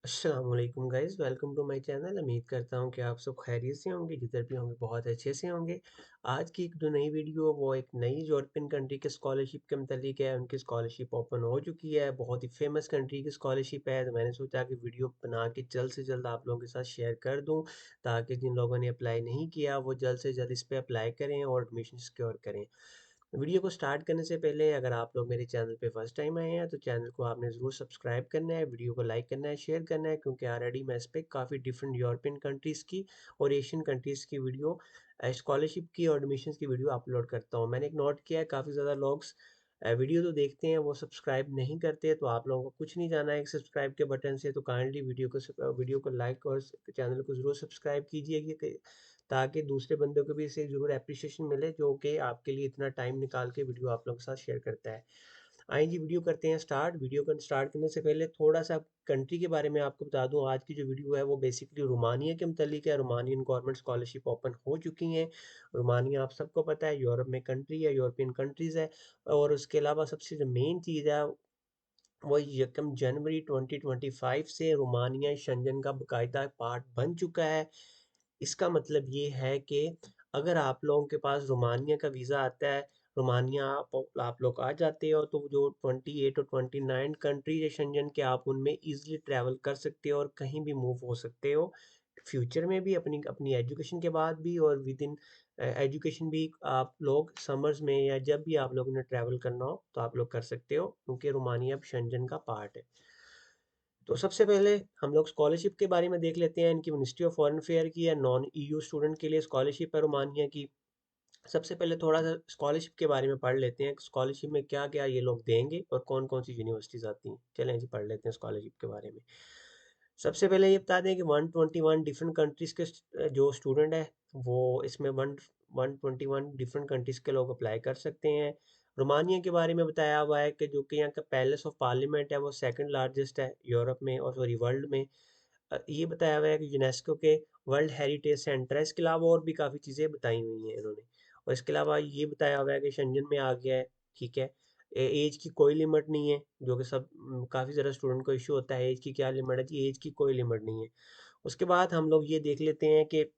अस्सलामुअलैकुम guys, welcome to my channel. उम्मीद करता हूँ कि आप सब खैरियत से होंगे, जिधर भी होंगे बहुत अच्छे से होंगे। आज की एक जो नई वीडियो वो एक नई यूरोपियन कंट्री के स्कॉलरशिप के मतलब है। उनकी स्कॉलरशिप ओपन हो चुकी है, बहुत ही फेमस कंट्री की स्कॉलरशिप है। तो मैंने सोचा कि वीडियो बना के जल्द से जल्द आप लोगों के साथ शेयर कर दूँ, ताकि जिन लोगों ने अप्लाई नहीं किया वो जल्द से जल्द इस पर अप्लाई करें और एडमिशन सिक्योर करें। वीडियो को स्टार्ट करने से पहले अगर आप लोग मेरे चैनल पे फर्स्ट टाइम आए हैं तो चैनल को आपने ज़रूर सब्सक्राइब करना है, वीडियो को लाइक करना है, शेयर करना है, क्योंकि ऑलरेडी मैं इस पर काफ़ी डिफरेंट यूरोपियन कंट्रीज़ की और एशियन कंट्रीज़ की वीडियो, स्कॉलरशिप की और एडमिशन की वीडियो अपलोड करता हूँ। मैंने एक नोट किया है, काफ़ी ज़्यादा लोग वीडियो तो देखते हैं, वो सब्सक्राइब नहीं करते। तो आप लोगों को कुछ नहीं जाना है एक सब्सक्राइब के बटन से, तो काइंडली वीडियो को लाइक और चैनल को ज़रूर सब्सक्राइब कीजिए, ताकि दूसरे बंदों को भी इसे ज़रूर एप्रिसिएशन मिले, जो कि आपके लिए इतना टाइम निकाल के वीडियो आप लोगों के साथ शेयर करता है। आइए जी, वीडियो करते हैं स्टार्ट। वीडियो को स्टार्ट करने से पहले थोड़ा सा कंट्री के बारे में आपको बता दूं। आज की जो वीडियो है वो बेसिकली रोमानिया के मतलब है। रोमानियन गवर्नमेंट स्कॉलरशिप ओपन हो चुकी हैं। रोमानिया आप सबको पता है यूरोप में कंट्री है, यूरोपियन कंट्रीज़ है। और उसके अलावा सबसे जो मेन चीज़ है वो 1 जनवरी 2025 से रोमानिया शेंजन का बाकायदा पार्ट बन चुका है। इसका मतलब ये है कि अगर आप लोगों के पास रोमानिया का वीज़ा आता है, रोमानिया आप लोग आ जाते हो, तो जो 28 और 29 कंट्रीज है शेंजन के, आप उनमें इजीली ट्रैवल कर सकते हो और कहीं भी मूव हो सकते हो। फ्यूचर में भी अपनी अपनी एजुकेशन के बाद भी और विद इन एजुकेशन भी आप लोग समर्स में या जब भी आप लोगों ने ट्रैवल करना हो तो आप लोग कर सकते हो, क्योंकि रोमानिया अब शेंजन का पार्ट है। तो सबसे पहले हम लोग स्कॉलरशिप के बारे में देख लेते हैं। इनकी मिनिस्ट्री ऑफ फॉरेन अफेयर की है, नॉन ईयू स्टूडेंट के लिए स्कॉलरशिप है रोमानिया की। सबसे पहले थोड़ा सा स्कॉलरशिप के बारे में पढ़ लेते हैं, स्कॉलरशिप में क्या क्या ये लोग देंगे और कौन कौन सी यूनिवर्सिटीज आती हैं। चलें जी, पढ़ लेते हैं स्कॉलरशिप के बारे में। सबसे पहले ये बता दें कि 121 डिफरेंट कंट्रीज के जो स्टूडेंट है वो इसमें 121 डिफरेंट कंट्रीज के लोग अप्लाई कर सकते हैं। रोमानिया के बारे में बताया हुआ है कि जो कि यहाँ का पैलेस ऑफ पार्लियामेंट है वो सेकंड लार्जेस्ट है यूरोप में और सॉरी वर्ल्ड में। ये बताया हुआ है कि यूनेस्को के वर्ल्ड हेरिटेज सेंटर है। इसके अलावा और भी काफ़ी चीज़ें बताई हुई हैं इन्होंने। और इसके अलावा ये बताया हुआ है कि शेंजन में आ गया है, ठीक है। एज की कोई लिमिट नहीं है, जो कि सब काफ़ी ज़्यादा स्टूडेंट को इशू होता है, एज की क्या लिमिट है जी। एज की कोई लिमिट नहीं है। उसके बाद हम लोग ये देख लेते हैं कि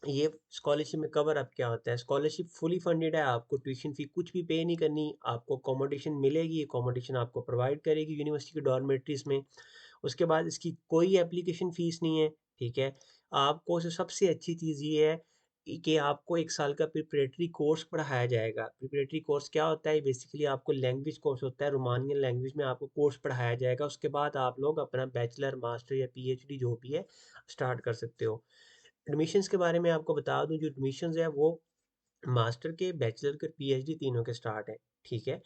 ये स्कॉलरशिप में कवर अप क्या होता है। स्कॉलरशिप फुली फंडेड है, आपको ट्यूशन फी कुछ भी पे नहीं करनी, आपको अकोमोडेशन मिलेगी, अकोमोडेशन आपको प्रोवाइड करेगी यूनिवर्सिटी की डॉर्मेट्रीज में। उसके बाद इसकी कोई एप्लीकेशन फ़ीस नहीं है, ठीक है। आपको जो सबसे अच्छी चीज़ ये है कि आपको 1 साल का प्रिपरेटरी कोर्स पढ़ाया जाएगा। प्रिपरेटरी कोर्स क्या होता है? बेसिकली आपको लैंग्वेज कोर्स होता है, रोमानियन लैंग्वेज में आपको कोर्स पढ़ाया जाएगा। उसके बाद आप लोग अपना बैचलर, मास्टर या पीएचडी जो भी है, स्टार्ट कर सकते हो। एडमिशन्स के बारे में आपको बता दूँ, जो एडमिशन्स है वो मास्टर के, बैचलर के, पीएचडी तीनों के स्टार्ट है, ठीक है।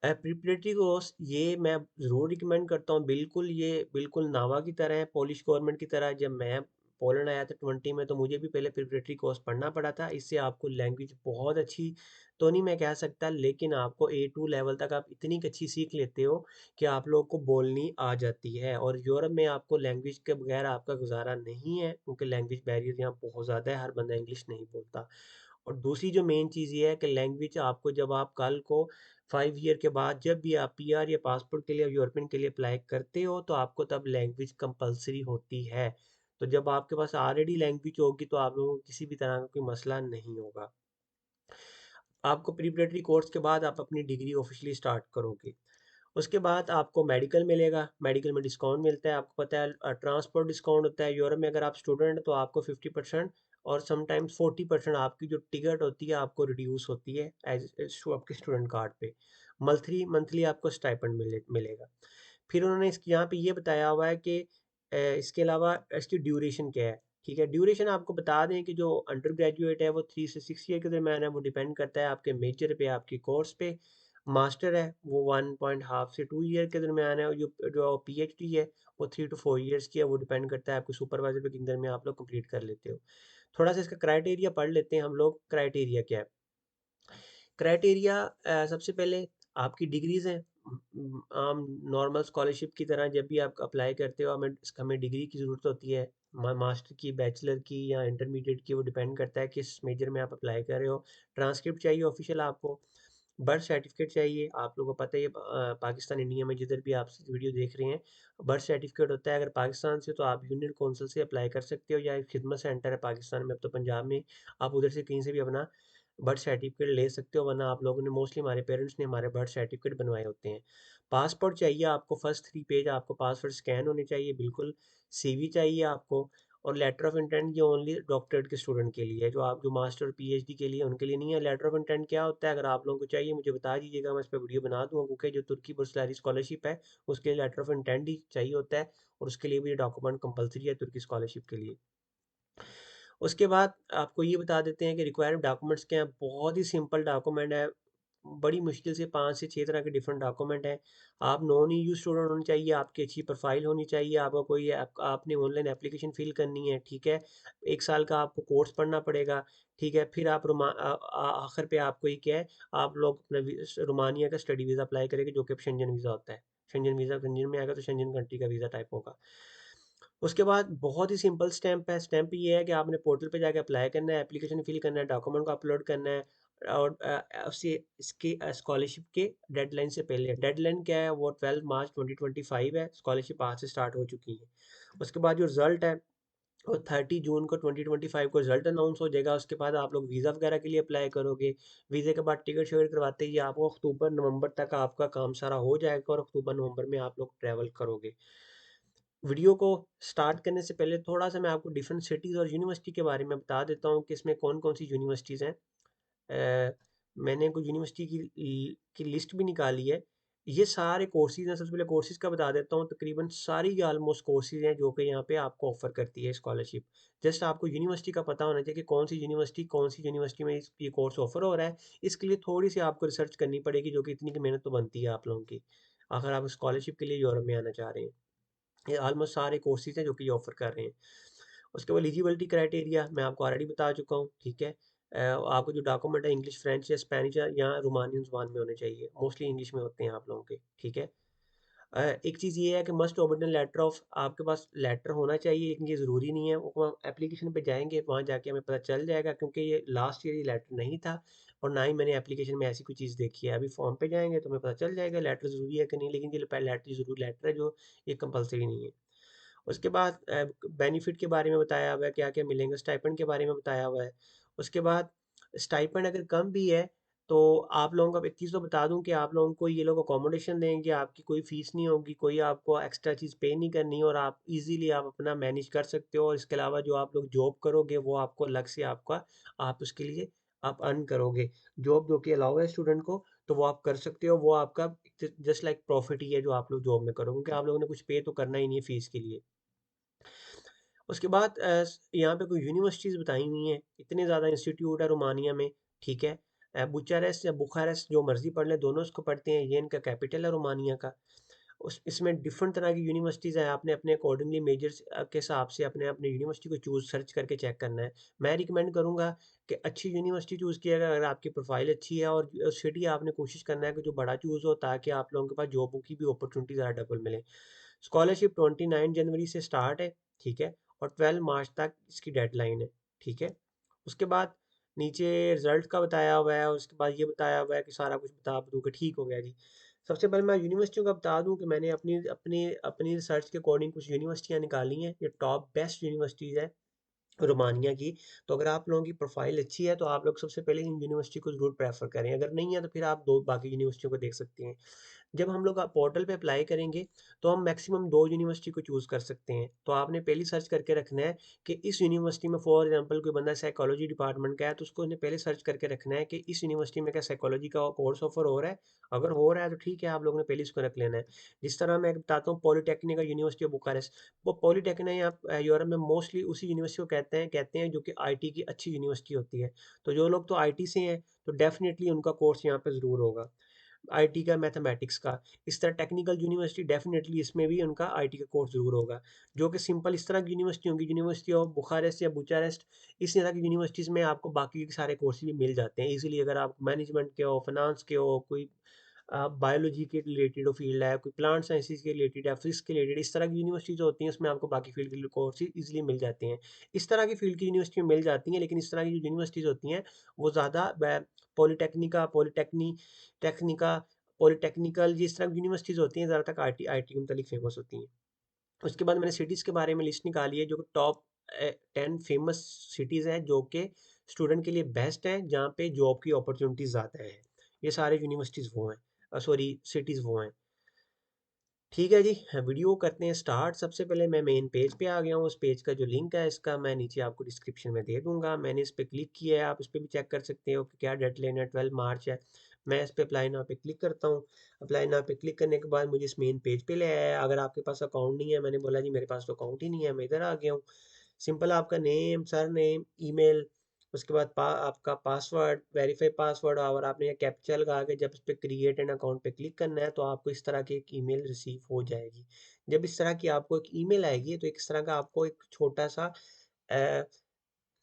प्रिपरेटरी कोर्स ये मैं ज़रूर रिकमेंड करता हूँ। बिल्कुल ये बिल्कुल नावा की तरह है, पोलिश गवर्नमेंट की तरह। जब मैं पोलैंड आया था 20 में, तो मुझे भी पहले प्रिपरेटरी कोर्स पढ़ना पड़ा था। इससे आपको लैंग्वेज बहुत अच्छी तो नहीं मैं कह सकता, लेकिन आपको A2 लेवल तक आप इतनी अच्छी सीख लेते हो कि आप लोग को बोलनी आ जाती है। और यूरोप में आपको लैंग्वेज के बगैर आपका गुजारा नहीं है, क्योंकि लैंग्वेज बैरियर यहाँ बहुत ज़्यादा है, हर बंदा इंग्लिश नहीं बोलता। और दूसरी जो मेन चीज़ ये है कि लैंग्वेज आपको, जब आप कल को 5 ईयर के बाद जब भी आप पीआर या पासपोर्ट के लिए यूरोपियन के लिए अप्लाई करते हो, तो आपको तब लैंग्वेज कंपलसरी होती है। तो जब आपके पास ऑलरेडी लैंग्वेज होगी तो आप लोगों को किसी भी तरह का कोई मसला नहीं होगा। आपको प्रिपरेटरी कोर्स के बाद आप अपनी डिग्री ऑफिशियली स्टार्ट करोगे। उसके बाद आपको मेडिकल मिलेगा, मेडिकल में डिस्काउंट मिलता है। आपको पता है ट्रांसपोर्ट डिस्काउंट होता है यूरोप में। अगर आप स्टूडेंट तो आपको 50% और समटाइम्स 40% आपकी जो टिकट होती है आपको रिड्यूस होती है एज आपके स्टूडेंट कार्ड पे। मंथली मंथली आपको स्टाइपेंड मिलेगा। फिर उन्होंने इसके यहाँ पे ये बताया हुआ है कि इसके अलावा इसकी ड्यूरेशन क्या है, ठीक है। ड्यूरेशन आपको बता दें कि जो अंडर ग्रेजुएट है वो 3 से 6 ईयर के दरम्यान है, वो डिपेंड करता है आपके मेजर पे, आपके कोर्स पे। मास्टर है वो 1.5 से 2 ईयर के दरमियान है, और जो जो पीएचडी है वो 3 to 4 ईयर्स की है। वो डिपेंड करता है आपके सुपरवाइजर पे, कितने में आप लोग कंप्लीट कर लेते हो। थोड़ा सा इसका क्राइटेरिया पढ़ लेते हैं हम लोग। क्राइटेरिया क्या है? क्राइटेरिया सबसे पहले आपकी डिग्रीज हैं। आम नॉर्मल स्कॉलरशिप की तरह जब भी आप अप्लाई करते हो, हमें डिग्री की ज़रूरत होती है। मास्टर की, बैचलर की या इंटरमीडिएट की, वो डिपेंड करता है किस मेजर में आप अप्लाई कर रहे हो। ट्रांसक्रिप्ट चाहिए ऑफिशियल आपको। बर्थ सर्टिफिकेट चाहिए। आप लोगों को पता है ये पाकिस्तान, इंडिया में जिधर भी आप वीडियो देख रहे हैं, बर्थ सर्टिफिकेट होता है। अगर पाकिस्तान से तो आप यूनियन कौंसिल से अप्लाई कर सकते हो, या एक खिदमत सेंटर है पाकिस्तान में, अब तो पंजाब में, आप उधर से कहीं से भी अपना बर्थ सर्टिफिकेट ले सकते हो। वरना आप लोगों ने मोस्टली, हमारे पेरेंट्स ने हमारे बर्थ सर्टिफिकेट बनवाए होते हैं। पासपोर्ट चाहिए आपको, फर्स्ट 3 पेज आपको पासपोर्ट स्कैन होने चाहिए बिल्कुल। सीवी चाहिए आपको, और लेटर ऑफ इंटेंट ये ओनली डॉक्टरेट के स्टूडेंट के लिए है, जो आप जो मास्टर और पीएचडी के लिए, उनके लिए नहीं है। लेटर ऑफ इंटेंट क्या होता है, अगर आप लोगों को चाहिए मुझे बता दीजिएगा, मैं इस पर वीडियो बना दूंगा, क्योंकि जो तुर्की बुर्सलारी स्कॉलरशिप है उसके लिए लेटर ऑफ इंटेंट ही चाहिए होता है, और उसके लिए भी ये डॉक्यूमेंट कंपलसरी है तुर्की स्कॉलरशिप के लिए। उसके बाद आपको ये बता देते हैं कि रिक्वायर्ड डॉक्यूमेंट्स क्या हैं। बहुत ही सिंपल डॉक्यूमेंट है, बड़ी मुश्किल से 5 से 6 तरह के डिफरेंट डॉक्यूमेंट हैं। आप नॉन ईयू स्टूडेंट होने चाहिए, आपकी अच्छी प्रोफाइल होनी चाहिए, आपका कोई आपने ऑनलाइन एप्लीकेशन फिल करनी है, ठीक है। 1 साल का आपको कोर्स पढ़ना पड़ेगा, ठीक है। फिर आप आखिर पे आपको ये क्या है, आप लोग अपना रोमानिया का स्टडी वीज़ा अप्लाई करेंगे, जो कि शेंजन वीज़ा होता है। शेंजन वीज़ा शेंजन में आएगा तो शेंजन कंट्री का वीज़ा टाइप होगा। उसके बाद बहुत ही सिंपल स्टैम्प है। स्टैम्प ये है कि आपने पोर्टल पे जाके अप्लाई करना है, एप्लीकेशन फिल करना है, डॉक्यूमेंट को अपलोड करना है, और उससे इसकी स्कॉलरशिप के डेडलाइन से पहले, डेडलाइन क्या है वो 12 मार्च 2025 है। स्कॉलरशिप आज से स्टार्ट हो चुकी है। उसके बाद जो रिजल्ट है वो 30 जून को 2025 को रिजल्ट अनाउंस हो जाएगा। उसके बाद आप लोग वीज़ा वगैरह के लिए अप्लाई करोगे। वीज़े के बाद टिकट शिकट करवाते ही आपको अक्टूबर नवंबर तक आपका काम सारा हो जाएगा, और अक्टूबर नवंबर में आप लोग ट्रैवल करोगे। वीडियो को स्टार्ट करने से पहले थोड़ा सा मैं आपको डिफरेंट सिटीज़ और यूनिवर्सिटी के बारे में बता देता हूँ कि इसमें कौन कौन सी यूनिवर्सिटीज़ हैं। मैंने कुछ यूनिवर्सिटी की लिस्ट भी निकाली है। ये सारे कोर्सेज़ हैं। सबसे पहले कोर्सेज़ का बता देता हूँ, तकरीबन सारी ऑलमोस्ट कोर्सेज़ हैं जो कि यहाँ पे आपको ऑफ़र करती है स्कॉलरशिप। जस्ट आपको यूनिवर्सिटी का पता होना चाहिए कि कौन सी यूनिवर्सिटी में ये कोर्स ऑफ़र हो रहा है। इसके लिए थोड़ी सी आपको रिसर्च करनी पड़ेगी, जो कि इतनी की मेहनत तो बनती है आप लोगों की, अगर आप स्कॉलरशिप के लिए यूरोप में आना चाह रहे हैं। ये ऑलमोस्ट सारे कोर्सेज़ हैं जो कि ये ऑफ़र कर रहे हैं। उसके बाद एलिजिबिलिटी क्राइटेरिया मैं आपको ऑलरेडी बता चुका हूँ, ठीक है। आपको जो डॉक्यूमेंट है इंग्लिश, फ्रेंच या स्पेनिश या रोमानियन ज़ुबान में होने चाहिए। मोस्टली इंग्लिश में होते हैं आप लोगों के, ठीक है। एक चीज़ ये है कि मस्ट ओरिजिनल लेटर ऑफ, आपके पास लेटर होना चाहिए, लेकिन ये ज़रूरी नहीं है। वो एप्लीकेशन पे जाएँगे, वहाँ जाके हमें पता चल जाएगा, क्योंकि ये लास्ट ईयर ये लेटर नहीं था, और ना ही मैंने एप्लीकेशन में ऐसी कोई चीज़ देखी है। अभी फॉर्म पे जाएँगे तो हमें पता चल जाएगा लेटर ज़रूरी है कि नहीं, लेकिन ये लेटर ज़रूरी लेटर है, जो ये कंपल्सरी नहीं है। उसके बाद बेनिफिट के बारे में बताया हुआ है, क्या-क्या मिलेंगे, स्टाइपेंड के बारे में बताया हुआ है। उसके बाद स्टाइपेंड अगर कम भी है, तो आप लोगों को एक चीज़ तो बता दूँ कि आप लोगों को ये लोग अकोमोडेशन देंगे, आपकी कोई फ़ीस नहीं होगी, कोई आपको एक्स्ट्रा चीज़ पे नहीं करनी है, और आप ईज़िली आप अपना मैनेज कर सकते हो। और इसके अलावा जो आप लोग जॉब करोगे, वो आपको अलग से आप उसके लिए आप अर्न करोगे। जॉब जो कि अलाउ है स्टूडेंट को, तो वो आप कर सकते हो। वो आपका जस्ट लाइक प्रॉफ़िट ही है जो आप लोग जॉब में करोगे, क्योंकि आप लोगों ने कुछ पे तो करना ही नहीं है फ़ीस के लिए। उसके बाद यहाँ पे कोई यूनिवर्सिटीज़ बताई हुई हैं, इतने ज़्यादा इंस्टीट्यूट है रोमानिया में, ठीक है। बुचारेस्ट या बुखारेस्ट जो मर्ज़ी पढ़ लें, दोनों इसको पढ़ते हैं, ये इनका कैपिटल है रोमानिया का। उस इसमें डिफरेंट तरह की यूनिवर्सिटीज़ हैं, आपने अपने अकॉर्डिंगली मेजर्स के हिसाब से अपने अपने यूनिवर्सिटी को सर्च करके चेक करना है। मैं रिकमेंड करूँगा कि अच्छी यूनिवर्सिटी चूज़ कीजिएगा, अगर आपकी प्रोफाइल अच्छी है, और सिटी आपने कोशिश करना है कि जो बड़ा चूज़ हो, ताकि आप लोगों के पास जॉबों की भी अपॉर्चुनिटी ज़्यादा डबल मिले। स्कॉलरशिप 29 जनवरी से स्टार्ट है, ठीक है, और 12 मार्च तक इसकी डेडलाइन है, ठीक है। उसके बाद नीचे रिजल्ट का बताया हुआ है, और उसके बाद ये बताया हुआ है कि सारा कुछ बता दूँ कि ठीक हो गया जी। सबसे पहले मैं यूनिवर्सिटियों का बता दूँ कि मैंने अपनी अपनी अपनी रिसर्च के अकॉर्डिंग कुछ यूनिवर्सिटियाँ निकाली हैं। ये टॉप बेस्ट यूनिवर्सिटीज़ है रोमानिया की। तो अगर आप लोगों की प्रोफाइल अच्छी है, तो आप लोग सबसे पहले इन यूनिवर्सिटी को ज़रूर प्रेफर करें। अगर नहीं है तो फिर आप दो बाकी यूनिवर्सिटियों को देख सकते हैं। जब हम लोग पोर्टल पे अप्लाई करेंगे, तो हम मैक्सिमम 2 यूनिवर्सिटी को चूज़ कर सकते हैं। तो आपने पहले सर्च करके रखना है कि इस यूनिवर्सिटी में, फॉर एग्ज़ाम्पल कोई बंदा साइकोलॉजी डिपार्टमेंट का है, तो उसको उसने पहले सर्च करके रखना है कि इस यूनिवर्सिटी में क्या साइकोलॉजी का कोर्स ऑफ़र हो रहा है? अगर हो रहा है तो ठीक है, आप लोगों ने पहले इसको रख लेना है। जिस तरह मैं बताता हूँ पॉलिटेक्निक यूनिवर्सिटी ऑफ बुखारेस्ट, वो पॉलिटेक्निक यहाँ यूरोप में मोस्टली उसी यूनिवर्सिटी को कहते हैं जो कि आईटी की अच्छी यूनिवर्सिटी होती है। तो जो लोग तो आईटी से हैं, तो डेफ़िनिटली उनका कोर्स यहाँ पे ज़रूर होगा। आईटी का, मैथमेटिक्स का। इस तरह टेक्निकल यूनिवर्सिटी डेफ़िनेटली इसमें भी उनका आईटी का कोर्स ज़रूर होगा। जो कि सिंपल इस तरह की यूनिवर्सिटी होंगी, यूनिवर्सिटी ऑफ बुखारेस्ट या बुचारेस्ट, इस तरह की यूनिवर्सिटीज़ में आपको बाकी के सारे कोर्स भी मिल जाते हैं ईज़िली। अगर आप मैनेजमेंट के हो, फाइनेंस के हो, कोई बायोलॉजी के रिलेटेड फील्ड है, कोई प्लांट साइंसेज के रिलेटेड है, फिजिक्स के रिलेटेड, इस तरह की यूनिवर्सिटी जो होती हैं उसमें आपको बाकी फील्ड के कोर्स इजीली मिल जाते हैं। इस तरह की फील्ड की यूनिवर्सिटी मिल जाती हैं, लेकिन इस तरह की जो यूनिवर्सिटीज़ होती हैं वो ज़्यादा पॉलिटेक्निका पॉलिटेक्नी टेक्निका पॉलिटेक्निकल जिस तरह की यूनिवर्सिटीज़ होती हैं ज़्यादातर आई टी के मतलब फेमस होती हैं। उसके बाद मैंने सिटीज़ के बारे में लिस्ट निकाली है, जो कि टॉप 10 फेमस सिटीज़ हैं जो कि स्टूडेंट के लिए बेस्ट हैं, जहाँ पे जॉब की अपॉर्चुनिटीज़ ज़्यादा है। ये सारे यूनिवर्सिटीज़ वो हैं, सॉरी सिटीज़ वो हैं। ठीक है जी, वीडियो करते हैं स्टार्ट। सबसे पहले मैं मेन पेज पे आ गया हूँ। उस पेज का जो लिंक है इसका मैं नीचे आपको डिस्क्रिप्शन में दे दूंगा। मैंने इस पर क्लिक किया है, आप इस पर भी चेक कर सकते हो कि क्या डेडलाइन है, 12 मार्च है। मैं इस पे अप्लाई नाउ पे क्लिक करता हूँ। अप्लाई नाउ पे क्लिक करने के बाद मुझे इस मेन पेज पे ले आया है। अगर आपके पास अकाउंट नहीं है, मैंने बोला जी मेरे पास तो अकाउंट ही नहीं है, मैं इधर आ गया हूँ। सिंपल आपका नेम, सर नेम, ईमेल, उसके बाद आपका पासवर्ड, वेरीफाई पासवर्ड, और आपने ये कैप्चा लगा के जब इस पे क्रिएट एन अकाउंट पे क्लिक करना है तो आपको इस तरह की एक ईमेल रिसीव हो जाएगी। जब इस तरह की आपको एक ईमेल आएगी तो इस तरह का आपको एक छोटा सा अ,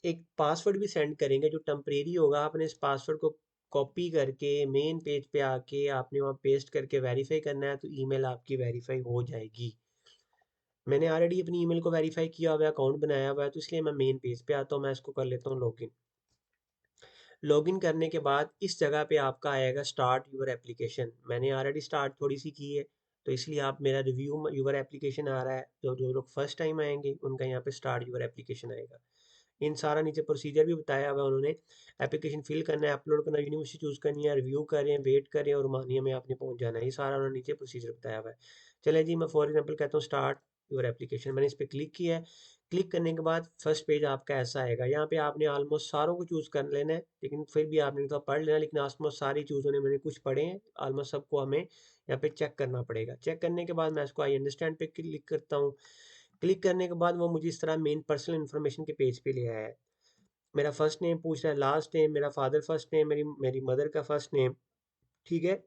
एक पासवर्ड भी सेंड करेंगे जो टेम्परेरी होगा। आपने इस पासवर्ड को कॉपी करके मेन पेज पे आके आपने वहाँ पेस्ट करके वेरीफाई करना है, तो ईमेल आपकी वेरीफाई हो जाएगी। मैंने ऑलरेडी अपनी ईमेल को वेरीफाई किया हुआ है, अकाउंट बनाया हुआ है, तो इसलिए मैं मेन पेज पे आता हूँ। मैं इसको कर लेता हूँ लॉगिन। लॉगिन करने के बाद इस जगह पे आपका आएगा स्टार्ट यूर एप्लीकेशन। मैंने ऑलरेडी स्टार्ट थोड़ी सी की है, तो इसलिए आप मेरा रिव्यू यूर एप्लीकेशन आ रहा है। जो जो लोग फर्स्ट टाइम आएंगे उनका यहाँ पे स्टार्ट यूर एप्लीकेशन आएगा। इन सारा नीचे प्रोसीजर भी बताया हुआ है उन्होंने। एप्लीकेशन फिल करना है, अपलोड करना है, यूनिवर्सिटी चूज़ करनी है, रिव्यू करें, वेट करें और मानिए में आपने पहुंच जाना है। ये सारा उन्होंने नीचे प्रोसीजर बताया हुआ है। चले जी, मैं फॉर एग्जांपल कहता हूँ स्टार्ट योर एप्लीकेशन। मैंने इस पर क्लिक किया है। क्लिक करने के बाद फर्स्ट पेज आपका ऐसा आएगा। यहाँ पे आपने ऑलमोस्ट सारों को चूज़ कर लेना है, लेकिन फिर भी आपने तो पढ़ लेना, लेकिन ऑलमोस्ट सारी चूज़ होने मैंने कुछ पढ़े हैं, ऑलमोस्ट सबको हमें यहाँ पे चेक करना पड़ेगा। चेक करने के बाद मैं इसको आई अंडरस्टैंड पे क्लिक करता हूँ। क्लिक करने के बाद वो मुझे इस तरह मेन पर्सनल इन्फॉर्मेशन के पेज पे ले आया है। मेरा फर्स्ट नेम पूछ रहा है, लास्ट नेम, मेरा फादर फर्स्ट नेम, मेरी मेरी मदर का फर्स्ट नेम। ठीक है।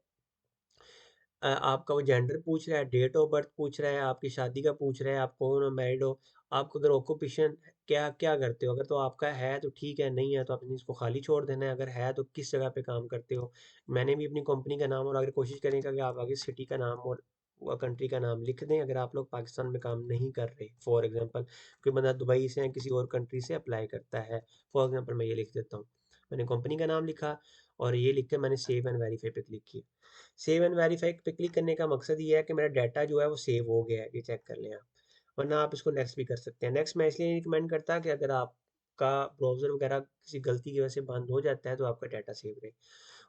आपका वो जेंडर पूछ रहा है, डेट ऑफ बर्थ पूछ रहा है, आपकी शादी का पूछ रहा है, आप कौन हो, मैरिड हो, आपको अगर ऑक्यूपेशन क्या क्या करते हो। अगर तो आपका है तो ठीक है, नहीं है तो आपने इसको खाली छोड़ देना है। अगर है तो किस जगह पे काम करते हो। मैंने भी अपनी कंपनी का नाम और अगर कोशिश करेंगे कि आप आगे सिटी का नाम और कंट्री का नाम लिख दें, अगर आप लोग पाकिस्तान में काम नहीं कर रहे। फॉर एग्जांपल कोई बंदा दुबई से या किसी और कंट्री से अप्लाई करता है, फॉर एग्जांपल मैं ये लिख देता हूँ। मैंने कंपनी का नाम लिखा और ये लिख के मैंने सेव एंड वेरीफाई पे क्लिक किया। सेव एंड वेरीफाई पे क्लिक करने का मकसद ये है कि मेरा डाटा जो है वो सेव हो गया है, ये चेक कर लें आप। वरना आप इसको नेक्स्ट भी कर सकते हैं। नेक्स्ट मैं इसलिए नहीं रिकमेंड करता कि अगर आपका ब्राउज़र वगैरह किसी गलती की वजह से बंद हो जाता है तो आपका डाटा सेव रहे।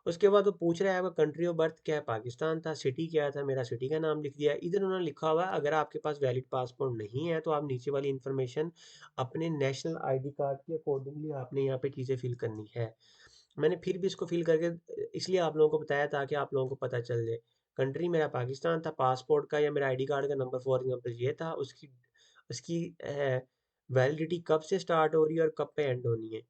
उसके बाद वो पूछ रहा है आपका कंट्री ऑफ बर्थ क्या है, पाकिस्तान था, सिटी क्या था, मेरा सिटी का नाम लिख दिया। इधर उन्होंने लिखा हुआ है अगर आपके पास वैलिड पासपोर्ट नहीं है तो आप नीचे वाली इन्फॉर्मेशन अपने नेशनल आईडी कार्ड के अकॉर्डिंगली आपने यहाँ पे चीज़ें फिल करनी है। मैंने फिर भी इसको फिल करके इसलिए आप लोगों को बताया ताकि आप लोगों को पता चल जाए। कंट्री मेरा पाकिस्तान था, पासपोर्ट का या मेरा आईडी कार्ड का नंबर फॉर एग्जांपल ये था, उसकी उसकी वैलिडिटी कब से स्टार्ट हो रही है और कब पे एंड होनी है।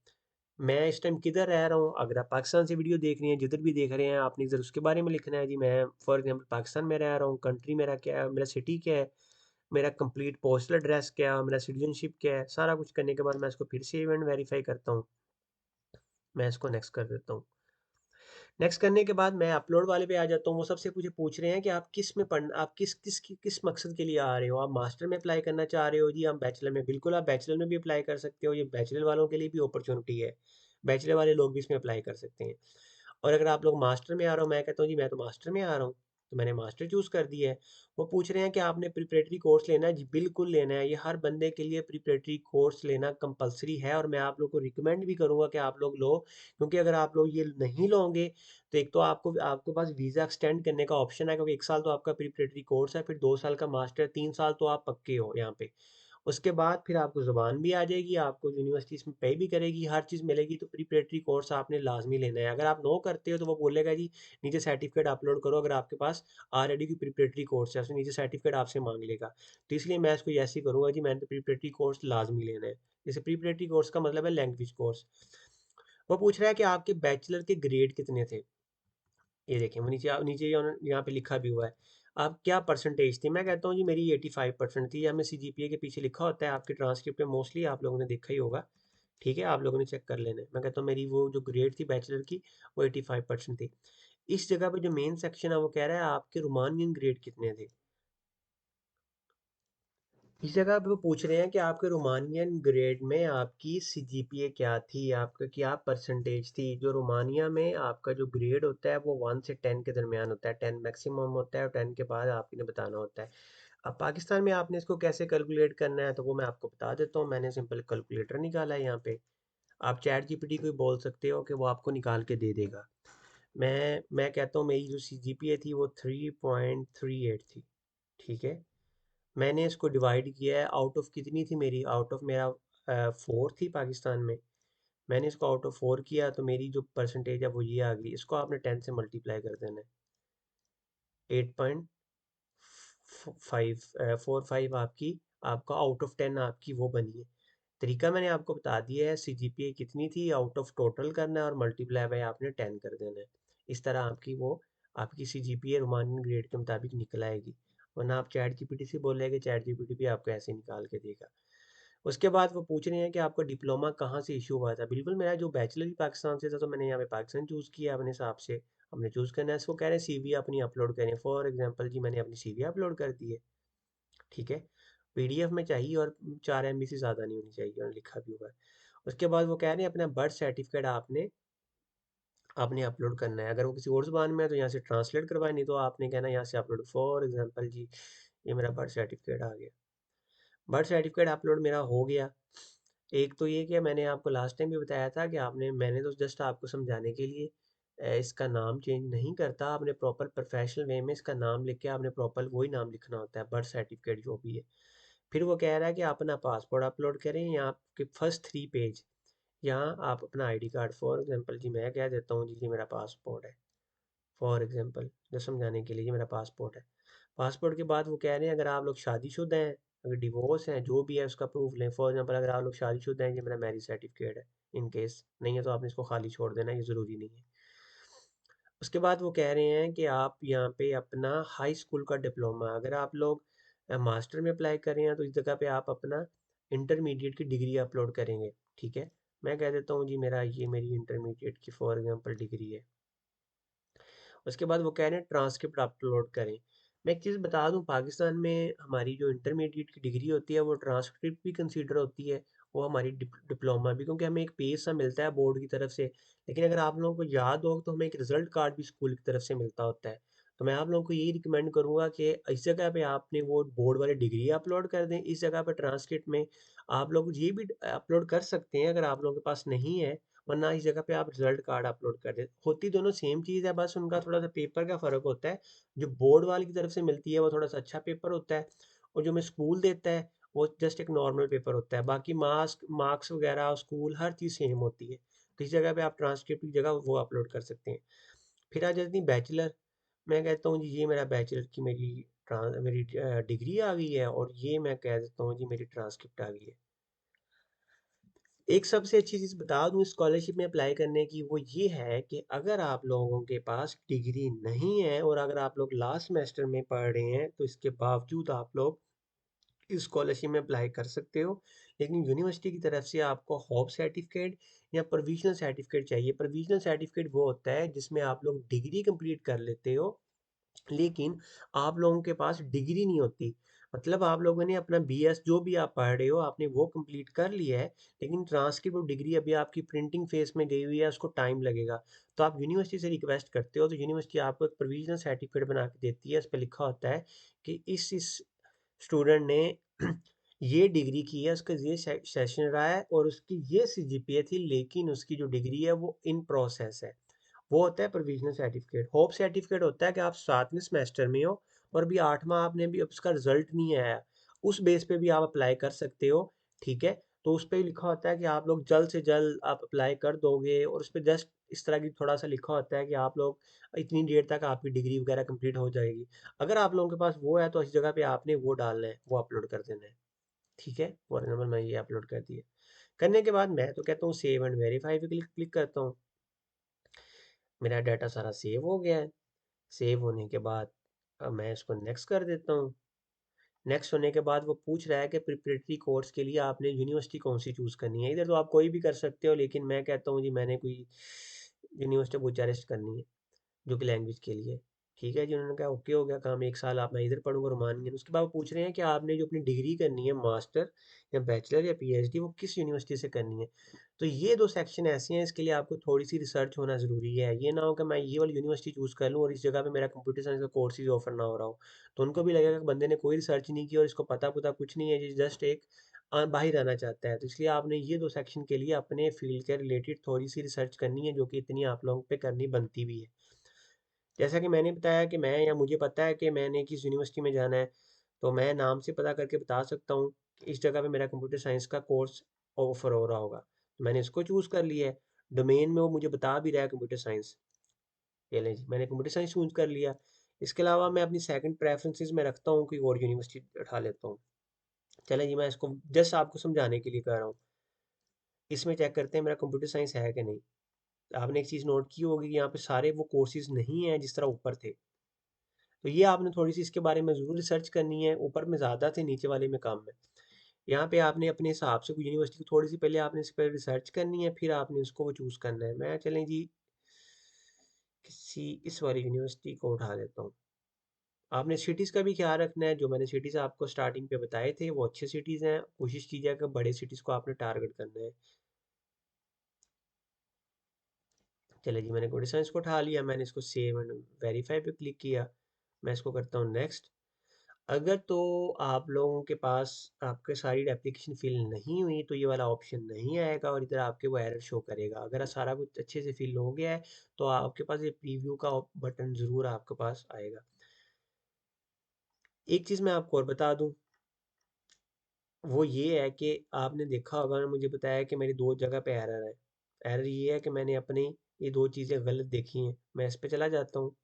मैं इस टाइम किधर रह रहा हूँ, अगर आप पाकिस्तान से वीडियो देख रहे हैं, जिधर भी देख रहे हैं, आपने इधर उसके बारे में लिखना है जी। मैं फॉर एग्जांपल पाकिस्तान में रह रहा हूँ, कंट्री मेरा क्या है, मेरा सिटी क्या है, मेरा कंप्लीट पोस्टल एड्रेस क्या है, मेरा सिटीजनशिप क्या है, सारा कुछ करने के बाद मैं इसको फिर से इवेंट वेरीफाई करता हूँ। मैं इसको नेक्स्ट कर देता हूँ। नेक्स्ट करने के बाद मैं अपलोड वाले पे आ जाता हूँ। वो सबसे मुझे पूछ रहे हैं कि आप किस में पढ़ना, आप किस मकसद के लिए आ रहे हो। आप मास्टर में अप्लाई करना चाह रहे हो जी, आप बैचलर में, बिल्कुल आप बैचलर में भी अप्लाई कर सकते हो। ये बैचलर वालों के लिए भी अपॉर्चुनिटी है, बैचलर वाले लोग भी इसमें अप्लाई कर सकते हैं। और अगर आप लोग मास्टर में आ रहे हो, मैं कहता हूँ जी मैं तो मास्टर में आ रहा हूँ, तो मैंने मास्टर चूज़ कर दिया है। वो पूछ रहे हैं कि आपने प्रिपरेटरी कोर्स लेना है जी, बिल्कुल लेना है। ये हर बंदे के लिए प्रिपरेटरी कोर्स लेना कंपलसरी है और मैं आप लोग को रिकमेंड भी करूँगा कि आप लोग लो। क्योंकि अगर आप लोग ये नहीं लोगे तो एक तो आपको आपके पास वीज़ा एक्सटेंड करने का ऑप्शन है, क्योंकि 1 साल तो आपका प्रिपरेटरी कोर्स है, फिर 2 साल का मास्टर, 3 साल तो आप पक्के हो यहाँ पे। उसके बाद फिर आपको ज़ुबान भी आ जाएगी, आपको यूनिवर्सिटी इसमें पे भी करेगी, हर चीज़ मिलेगी। तो प्रिपरेटरी कोर्स आपने लाज़मी लेना है। अगर आप नो करते हो तो वो बोलेगा जी नीचे सर्टिफिकेट अपलोड करो, अगर आपके पास ऑलरेडी की प्रिपरेटरी कोर्स है, उसमें नीचे सर्टिफिकेट आपसे माँग लेगा। तो इसलिए मैं इसको यस ही करूँगा जी, मैंने तो प्रिपरेटरी कोर्स लाज़मी लेना है। जैसे प्रिपरेटरी कोर्स का मतलब है लैंग्वेज कोर्स। वो पूछ रहा है कि आपके बैचलर के ग्रेड कितने थे? ये देखें, वो नीचे नीचे यहाँ पे लिखा भी हुआ है। आप क्या परसेंटेज थी? मैं कहता हूँ जी मेरी 85% थी। या हमें सीजीपीए के पीछे लिखा होता है आपके ट्रांसक्रिप्ट में, मोस्टली आप लोगों ने देखा ही होगा। ठीक है, आप लोगों ने चेक कर लेना है। मैं कहता हूँ मेरी वो जो ग्रेड थी बैचलर की वो 85% थी। इस जगह पे जो मेन सेक्शन है वो कह रहा है आपके रोमानियन ग्रेड कितने थे। इस जगह पे वो पूछ रहे हैं कि आपके रोमानियन ग्रेड में आपकी सीजीपीए क्या थी, आपका क्या परसेंटेज थी। जो रोमानिया में आपका जो ग्रेड होता है वो 1 से 10 के दरमियान होता है, 10 मैक्सिमम होता है और 10 के बाद आपने बताना होता है। अब पाकिस्तान में आपने इसको कैसे कैलकुलेट करना है तो वो मैं आपको बता देता हूँ। मैंने सिंपल कैलकुलेटर निकाला है यहाँ पे। आप चैट जीपीटी को बोल सकते हो कि वो आपको निकाल के दे देगा। मैं कहता हूँ मेरी जो सीजीपीए थी वो 3.38 थी। ठीक है, मैंने इसको डिवाइड किया है आउट ऑफ कितनी थी मेरी, आउट ऑफ मेरा 4 थी पाकिस्तान में। मैंने इसको आउट ऑफ 4 किया तो मेरी जो परसेंटेज है वो ये आ गई। इसको आपने 10 से मल्टीप्लाई कर देना है। 8.45 आपकी, आपका आउट ऑफ 10 आपकी वो बनी है। तरीका मैंने आपको बता दिया है, सीजीपीए कितनी थी आउट ऑफ टोटल करना है और मल्टीप्लाई बाय आपने 10 कर देना है। इस तरह आपकी वो आपकी सीजीपीए रोमानियन ग्रेड के मुताबिक निकल आएगी। वरना आप चैट जीपीटी से बोलेंगे, चैट जीपीटी भी आपको ऐसे निकाल के देगा। उसके बाद वो पूछ रहे हैं कि आपका डिप्लोमा कहाँ से इशू हुआ था। बिल्कुल, मेरा जो बैचलर ही पाकिस्तान से था तो मैंने यहाँ पे पाकिस्तान चूज़ किया अपने हिसाब से। हमने चूज़ करना है, इसको कह रहे हैं सीवी अपनी अपलोड करें। फॉर एग्जांपल जी मैंने अपनी सीवी अपलोड कर दी है। ठीक है, पीडीएफ में चाहिए और 4 MB से ज़्यादा नहीं होनी चाहिए और लिखा भी हुआ है। उसके बाद वो कह रहे हैं अपना बर्थ सर्टिफिकेट आपने आपने अपलोड करना है। अगर वो किसी और ज़ुबान में है तो यहाँ से ट्रांसलेट करवाए, नहीं तो आपने कहना है यहाँ से अपलोड। फॉर एग्जांपल जी ये मेरा बर्थ सर्टिफिकेट आ गया। बर्थ सर्टिफिकेट अपलोड मेरा हो गया। एक तो ये कि मैंने आपको लास्ट टाइम भी बताया था कि आपने मैंने तो जस्ट आपको समझाने के लिए इसका नाम चेंज नहीं करता। आपने प्रॉपर प्रोफेशनल वे में इसका नाम लिख के आपने प्रॉपर वही नाम लिखना होता है, बर्थ सर्टिफिकेट जो भी है। फिर वो कह रहा है कि आप अपना पासपोर्ट अपलोड करें। यहाँ आपके फर्स्ट 3 पेज, यहाँ आप अपना आईडी कार्ड, फॉर एग्जांपल जी मैं कह देता हूँ जी ये मेरा पासपोर्ट है। फॉर एग्जांपल जो समझाने के लिए ये मेरा पासपोर्ट है। पासपोर्ट के बाद वो कह रहे हैं अगर आप लोग शादीशुदा हैं, अगर डिवोर्स हैं, जो भी है उसका प्रूफ लें। फॉर एग्जांपल अगर आप लोग शादीशुदा हैं, ये मेरा मैरिज सर्टिफिकेट है। इन केस नहीं है तो आपने इसको खाली छोड़ देना, ये ज़रूरी नहीं है। उसके बाद वो कह रहे हैं कि आप यहाँ पे अपना हाई स्कूल का डिप्लोमा, अगर आप लोग मास्टर में अप्लाई कर रहे हैं तो इस जगह पे आप अपना इंटरमीडिएट की डिग्री अपलोड करेंगे। ठीक है, मैं कह देता हूँ जी मेरा ये मेरी इंटरमीडिएट की फॉर एग्जांपल डिग्री है। उसके बाद वो कह रहे हैं ट्रांसक्रिप्ट अपलोड करें। मैं एक चीज़ बता दूं, पाकिस्तान में हमारी जो इंटरमीडिएट की डिग्री होती है वो ट्रांसक्रिप्ट भी कंसीडर होती है, वो हमारी डिप्लोमा भी, क्योंकि हमें एक पेज सा मिलता है बोर्ड की तरफ से। लेकिन अगर आप लोगों को याद हो तो हमें एक रिजल्ट कार्ड भी स्कूल की तरफ से मिलता होता है। तो मैं आप लोगों को यही रिकमेंड करूंगा कि इस जगह पे आपने वो बोर्ड वाली डिग्री अपलोड कर दें, इस जगह पे ट्रांसक्रिप्ट में आप लोग ये भी अपलोड कर सकते हैं अगर आप लोगों के पास नहीं है। वरना इस जगह पे आप रिजल्ट कार्ड अपलोड कर दें। होती दोनों सेम चीज़ है, बस उनका थोड़ा सा पेपर का फ़र्क होता है। जो बोर्ड वाले की तरफ से मिलती है वो थोड़ा सा अच्छा पेपर होता है, और जो मैं स्कूल देता है वो जस्ट एक नॉर्मल पेपर होता है। बाकी मार्क्स वगैरह स्कूल हर चीज़ सेम होती है। तो इस जगह पे आप ट्रांसक्रिप्ट की जगह वो अपलोड कर सकते हैं। फिर आ जाती है बैचलर। मैं कहता हूँ जी ये मेरा बैचलर की मेरी डिग्री आ गई है, और ये मैं कह देता हूँ जी मेरी ट्रांसक्रिप्ट आ गई है। एक सबसे अच्छी चीज़ बता दूँ स्कॉलरशिप में अप्लाई करने की, वो ये है कि अगर आप लोगों के पास डिग्री नहीं है और अगर आप लोग लास्ट सेमेस्टर में पढ़ रहे हैं तो इसके बावजूद आप लोग इस स्कॉलरशिप में अप्लाई कर सकते हो। लेकिन यूनिवर्सिटी की तरफ से आपको होप सर्टिफिकेट या प्रोविजनल सर्टिफिकेट चाहिए। प्रोविजनल सर्टिफिकेट वो होता है जिसमें आप लोग डिग्री कंप्लीट कर लेते हो, लेकिन आप लोगों के पास डिग्री नहीं होती। मतलब आप लोगों ने अपना बीएस जो भी आप पढ़ रहे हो आपने वो कंप्लीट कर लिया है, लेकिन ट्रांसक्रिप्ट और डिग्री अभी आपकी प्रिंटिंग फेज में गई हुई है, उसको टाइम लगेगा। तो आप यूनिवर्सिटी से रिक्वेस्ट करते हो तो यूनिवर्सिटी आपको एक प्रोविजनल सर्टिफिकेट बना के देती है। उस पर लिखा होता है कि इस स्टूडेंट ने ये डिग्री की है, उसका ये सेशन रहा है और उसकी ये सीजीपीए थी, लेकिन उसकी जो डिग्री है वो इन प्रोसेस है। वो होता है प्रोविजनल सर्टिफिकेट। होप सर्टिफिकेट होता है कि आप 7वें सेमेस्टर में हो और अभी 8वां आपने भी, अब उसका रिजल्ट नहीं आया, उस बेस पे भी आप अप्लाई कर सकते हो। ठीक है, तो उस पे लिखा होता है कि आप लोग जल्द से जल्द आप अप्लाई कर दोगे, और उस पे जस्ट इस तरह की थोड़ा सा लिखा होता है कि आप लोग इतनी देर तक आपकी डिग्री वगैरह कंप्लीट हो जाएगी। अगर आप लोगों के पास वो है तो इस जगह पे आपने वो डालना है, वो अपलोड कर देना है। ठीक है, फॉर एग्जाम्पल मैं ये अपलोड कर दिया। करने के बाद मैं तो कहता हूँ सेव एंड वेरीफाई पे क्लिक क्लिक करता हूँ। मेरा डाटा सारा सेव हो गया है। सेव होने के बाद अब मैं इसको नेक्स्ट कर देता हूँ। नेक्स्ट होने के बाद वो पूछ रहा है कि प्रिपरेटरी कोर्स के लिए आपने यूनिवर्सिटी कौन सी चूज़ करनी है। इधर तो आप कोई भी कर सकते हो, लेकिन मैं कहता हूँ जी मैंने कोई यूनिवर्सिटी बुचारेस्ट करनी है। जो कि लैंग्वेज के लिए। ठीक है जी, उन्होंने कहा ओके हो गया काम, 1 साल आप मैं इधर पढ़ूँगा रोमानियन। उसके बाद वो पूछ रहे हैं कि आपने जो अपनी डिग्री करनी है मास्टर या बैचलर या पीएचडी वो किस यूनिवर्सिटी से करनी है। तो ये 2 सेक्शन ऐसे हैं, इसके लिए आपको थोड़ी-सी रिसर्च होना ज़रूरी है। ये ना हो कि मैं ये वाली यूनिवर्सिटी चूज़ कर लूँ और इस जगह पे मेरा कंप्यूटर साइंस का कोर्स ही ऑफ़र ना हो रहा हो। तो उनको भी लगेगा कि बंदे ने कोई रिसर्च नहीं की और इसको पता-पुता कुछ नहीं है, ये जस्ट एक बाहिर आना चाहता है। तो इसलिए आपने ये 2 सेक्शन के लिए अपने फ़ील्ड के रिलेटेड थोड़ी-सी रिसर्च करनी है, जो कि इतनी आप लोगों पे करनी बनती भी है। जैसा कि मैंने बताया कि मैं या मुझे पता है कि मैंने किस यूनिवर्सिटी में जाना है, तो मैं नाम से पता करके बता सकता हूँ कि इस जगह पे मेरा कंप्यूटर साइंस का कोर्स ऑफर हो रहा होगा। तो मैंने इसको चूज़ कर लिया है। डोमेन में वो मुझे बता भी रहा है कंप्यूटर साइंस। ये लें जी, मैंने कंप्यूटर साइंस चूज़ कर लिया। इसके अलावा मैं अपनी सेकंड प्रेफ़रेंसेस में रखता हूँ, कोई और यूनिवर्सिटी उठा लेता हूँ। चलें जी, मैं इसको जस्ट आपको समझाने के लिए कह रहा हूँ। इसमें चेक करते हैं मेरा कंप्यूटर साइंस है कि नहीं। आपने एक चीज़ नोट की होगी कि यहाँ पे सारे वो कोर्सेज़ नहीं हैं जिस तरह ऊपर थे। तो ये आपने थोड़ी-सी इसके बारे में ज़रूर रिसर्च करनी है, ऊपर में ज़्यादा थे, नीचे वाले में कम है। यहाँ पे आपने अपने हिसाब से कोई यूनिवर्सिटी को थोड़ी-सी पहले आपने इस पे रिसर्च करनी है, फिर आपने उसको वो चूज़ करना है। मैं चलें जी किसी इस वाली यूनिवर्सिटी को उठा लेता हूँ। आपने सिटीज़ का भी ख़्याल रखना है, जो मैंने सिटीज़ आपको स्टार्टिंग पे बताए थे, वो अच्छे सिटीज़ हैं। कोशिश कीजिएगा बड़े सिटीज़ को आपने टारगेट करना है। चलिए जी, मैंने कंप्यूटर साइंस को उठा लिया, मैंने इसको सेव एंड वेरीफाई पे क्लिक किया। मैं इसको करता हूँ नेक्स्ट। अगर तो आप लोगों के पास आपके सारी एप्लीकेशन फिल नहीं हुई तो ये वाला ऑप्शन नहीं आएगा और इधर आपके वो एरर शो करेगा। अगर सारा कुछ अच्छे से फिल हो गया है तो आपके पास ये प्रीव्यू का बटन ज़रूर आपके पास आएगा। एक चीज़ मैं आपको और बता दूं, वो ये है कि आपने देखा होगा ना, मुझे बताया कि मेरी 2 जगह पे एरर है। एरर ये है कि मैंने अपनी ये 2 चीज़ें गलत देखी हैं। मैं इस पे चला जाता हूँ,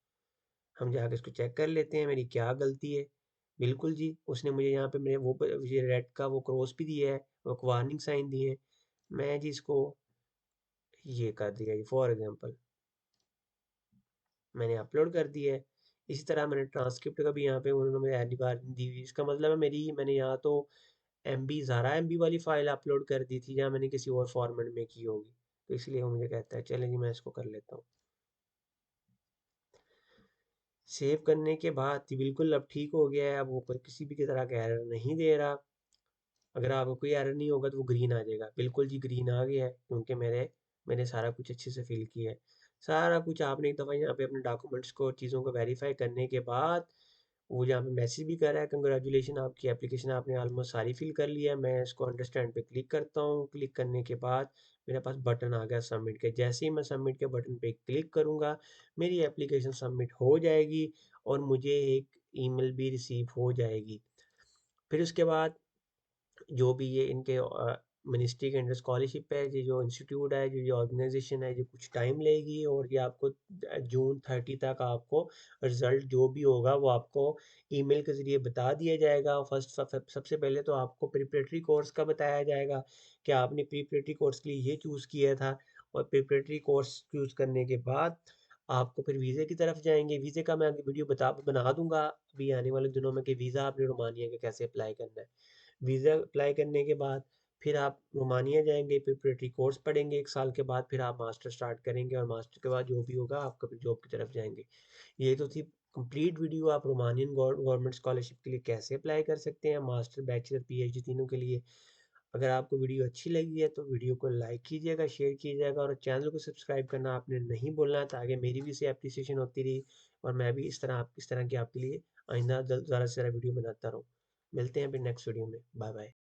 हम जाके इसको चेक कर लेते हैं मेरी क्या गलती है। बिल्कुल जी, उसने मुझे यहाँ पे मेरे वो ये रेड का वो क्रॉस भी दिया है, वो वार्निंग साइन दिए हैं। मैं जी इसको ये कर दिया जी, फॉर एग्जांपल मैंने अपलोड कर दिया है। इसी तरह मैंने ट्रांसक्रिप्ट का भी यहाँ पे उन्होंने मुझे एडी वार्निंग दी हुई। इसका मतलब है मैंने यहाँ तो एमबी ज़ारा एमबी वाली फ़ाइल अपलोड कर दी थी, जहाँ मैंने किसी और फॉर्मेट में की होगी। तो इसलिए वो मुझे कहता है चलें जी, मैं इसको कर लेता हूँ। सेव करने के बाद ये बिल्कुल अब ठीक हो गया है, अब वो कोई किसी भी तरह का एरर नहीं दे रहा। अगर आपको कोई एरर नहीं होगा तो वो ग्रीन आ जाएगा। बिल्कुल जी, ग्रीन आ गया है क्योंकि मैंने सारा कुछ अच्छे से फिल किया है। सारा कुछ आपने एक दफ़ा यहाँ पे अपने डॉक्यूमेंट्स को चीज़ों को वेरीफाई करने के बाद वो यहाँ पे मैसेज भी कर रहा है, कंग्रेचुलेशन आपकी एप्लीकेशन आपने ऑलमोस्ट सारी फिल कर ली है। मैं इसको अंडरस्टैंड पे क्लिक करता हूँ। क्लिक करने के बाद मेरे पास बटन आ गया सबमिट के। जैसे ही मैं सबमिट के बटन पे क्लिक करूँगा, मेरी एप्लीकेशन सबमिट हो जाएगी और मुझे एक ईमेल भी रिसीव हो जाएगी। फिर उसके बाद जो भी ये इनके मिनिस्ट्री के अंडर स्कॉलरशिप है, ये जो इंस्टीट्यूट है, जो ये ऑर्गेनाइजेशन है, ये कुछ टाइम लेगी और ये आपको जून 30 तक आपको रिजल्ट जो भी होगा वो आपको ईमेल के ज़रिए बता दिया जाएगा। फर्स्ट सबसे पहले तो आपको प्रिपरेटरी कोर्स का बताया जाएगा कि आपने प्रिपरेटरी कोर्स के लिए ये चूज़ किया था और प्रिपरेटरी कोर्स चूज़ करने के बाद आपको फिर वीज़े की तरफ जाएंगे। वीज़े का मैं आगे वीडियो बना दूंगा अभी आने वाले दिनों में कि वीज़ा आपने रोमानिया के कैसे अप्लाई करना है। वीज़ा अप्लाई करने के बाद फिर आप रोमानिया जाएँगे, प्रिपरेटरी कोर्स पढ़ेंगे 1 साल के बाद, फिर आप मास्टर स्टार्ट करेंगे और मास्टर के बाद जो भी होगा आप कभी जॉब की तरफ जाएँगे। ये तो थी कंप्लीट वीडियो, आप रोमानियन गवर्नमेंट स्कॉलरशिप के लिए कैसे अप्लाई कर सकते हैं, मास्टर, बैचलर, पीएचडी तीनों के लिए। अगर आपको वीडियो अच्छी लगी है तो वीडियो को लाइक कीजिएगा, शेयर कीजिएगा और चैनल को सब्सक्राइब करना आपने नहीं भूलना, ताकि मेरी भी इसे एप्रिसिएशन होती रही और मैं भी इस तरह की आपके लिए आइंदा ज़्यादा से ज़्यादा वीडियो बनाता रहूँ। मिलते हैं फिर नेक्स्ट वीडियो में। Bye bye.